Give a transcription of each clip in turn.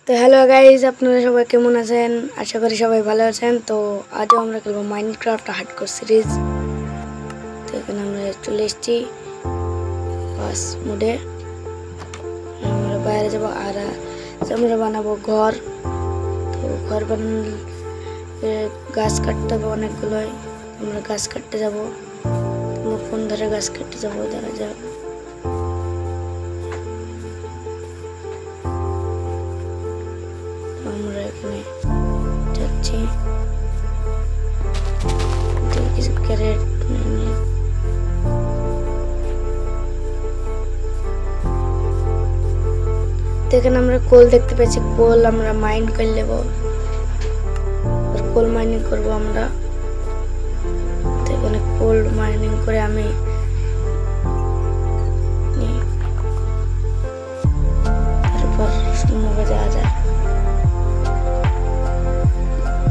তো hello guys, আপনারা সবাই কেমন আছেন? আশা করি সবাই ভালো আছেন। তো আজও আমরা খেলবো মাইনক্রাফট হার্ডকোর সিরিজ। তো এখানে আমরা চলে এসেছি বাস মোডে। আমরা বাইরে যাবো আর আমরা বানাবো ঘর। তো ঘর বানালে গাছ কাটতে হবে অনেকগুলোই। আমরা গাছ কাটতে যাবো। আমরা কোন ধারে গাছ কাটতে যাবো দেখা যাক। আমরা এখানে যাচ্ছি, কিছু ক্যারেট এখানে আমরা কোল দেখতে পেয়েছি। কোল আমরা মাইন করে নেব, কোল মাইনিং করবো আমরা। এখানে কোল মাইনিং করে আমি তারপর যাওয়া যায়।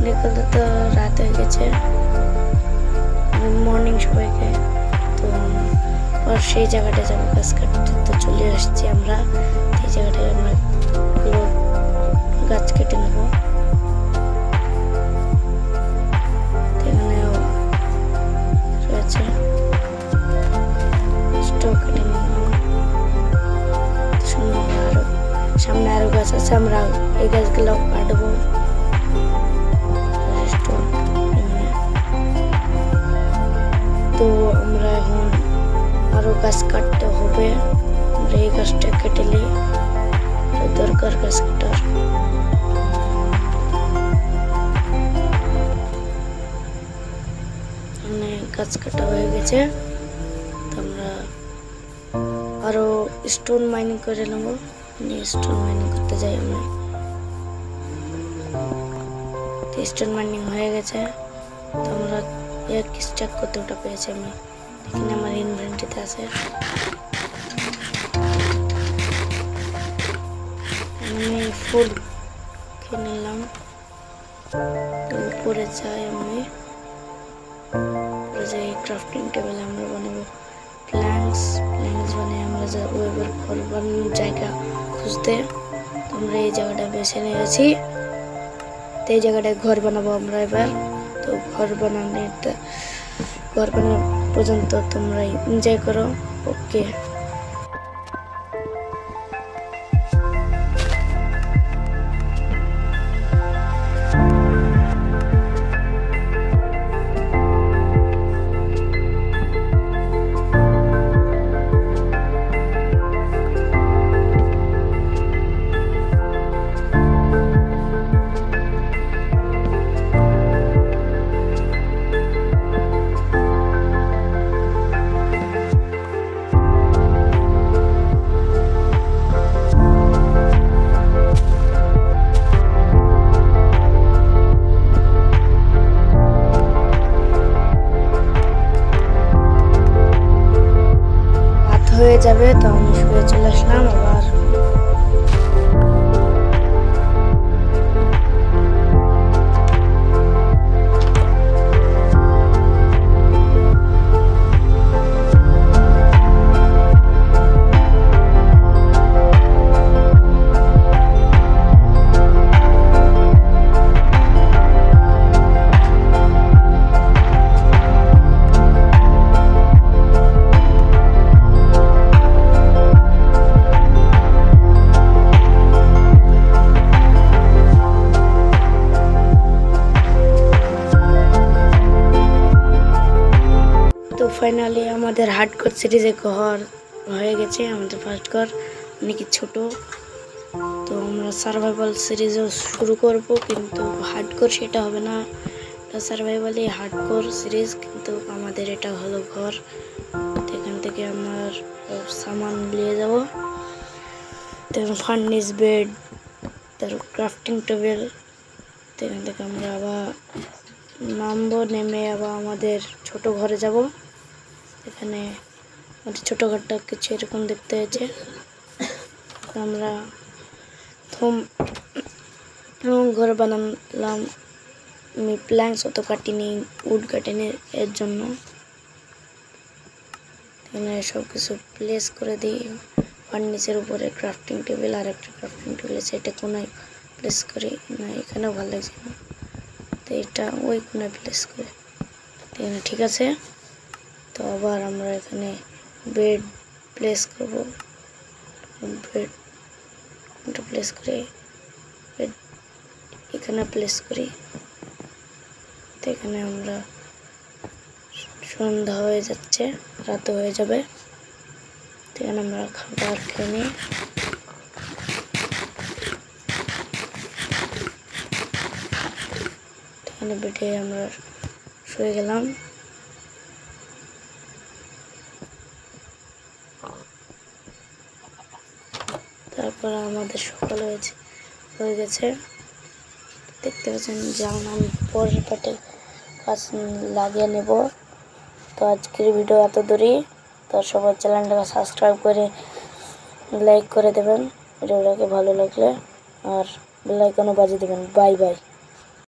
নিকলতে তো রাত হয়ে গেছে, মর্নিং সবাইকে। তো সেই জায়গাটা যাবো গাছ কাটতে। তো চলে আসছি আমরা এই জায়গাটায়। আমরা গাছ কেটে নেব। এখানেও রয়েছে স্টক কেটে নিলাম। সামনে আরো গাছ আছে, আমরা এই গাছগুলো কাটবো। তো আমরা এখন আরো গাছ কাটতে হবে। আমরা এই গাছটা কেটে নিই, দরকার গাছ কাটার। গাছ কাটা হয়ে গেছে। তো আমরা আরো স্টোন মাইনিং করে নেবো। স্টোন মাইনিং করতে যাই আমরা। স্টোন মাইনিং হয়ে গেছে। তো আমরা এক স্ট্যাক কতটা পেয়েছি আমি এখানে আমার ইনভেন্টরিতে আছে। আমি ফুড খেয়ে নিলাম। তো উপরে যাই, আমি উপরে যাই ক্রাফটিং টেবিলে আমরা বানাবো প্ল্যাঙ্কস বানিয়ে আমরা যাবো এবার ঘর বানানোর জায়গা খুঁজতে। তো আমরা এই জায়গাটা বেছে নিয়েছি। তো এই জায়গাটায় ঘর বানাবো আমরা এবার। তো ঘর বানানো পর্যন্ত তোমরা এনজয় করো। ওকে, হয়ে যাবে। তো আমি শুয়ে চলে আসলাম আবার। তো ফাইনালি আমাদের হার্ডকোর সিরিজে ঘর হয়ে গেছে। আমাদের ফার্স্ট ঘর অনেক ছোট। তো আমরা সার্ভাইভাল সিরিজও শুরু করব, কিন্তু হার্ডকোর সেটা হবে না। এটা সার্ভাইভালই হার্ডকোর সিরিজ, কিন্তু আমাদের এটা হলো ঘর। তো এখান থেকে আমার সামান নিয়ে যাব। তো ফার্নিশ বেড, তারপর ক্রাফটিং টেবিল। তো এখান থেকে আমরা আবার নামবো, নেমে আবার আমাদের ছোট ঘরে যাব। এখানে আমাদের ছোট ঘরটা কিছু এরকম দেখতে হয়েছে। আমরা ঘর বানালাম। আমি প্ল্যাঙ্কস অত কাটিনি, উড কাটিনি এর জন্য। এখানে সব কিছু প্লেস করে দিই। ফার্নিচারের উপরে ক্রাফটিং টেবিল আর একটা ক্রাফটিং টেবিল সেটা কোনায় প্লেস করি না, এখানেও ভালো লাগছে না, তো এটা ওই কোণে প্লেস করি। তো এখানে ঠিক আছে। তো আবার আমরা এখানে বেড প্লেস করব। বেড কোনটা প্লেস করি, বেড এখানে প্লেস করি। তো এখানে আমরা সন্ধ্যা হয়ে যাচ্ছে, রাত হয়ে যাবে। তো এখানে আমরা খাবার খেয়ে নিই। এখানে বেডে আমরা শুয়ে গেলাম। তারপর আমাদের সকাল হয়ে গেছে, দেখতে পাচ্ছেন। যেমন আমি পরের পাটে কাজ লাগিয়ে নেব। তো আজকের ভিডিও এত দূরই। তো সবার চ্যানেলটাকে সাবস্ক্রাইব করে লাইক করে দেবেন ভিডিওটাকে ভালো লাগলে, আর বেল আইকনও বাজিয়ে দেবেন। Bye bye.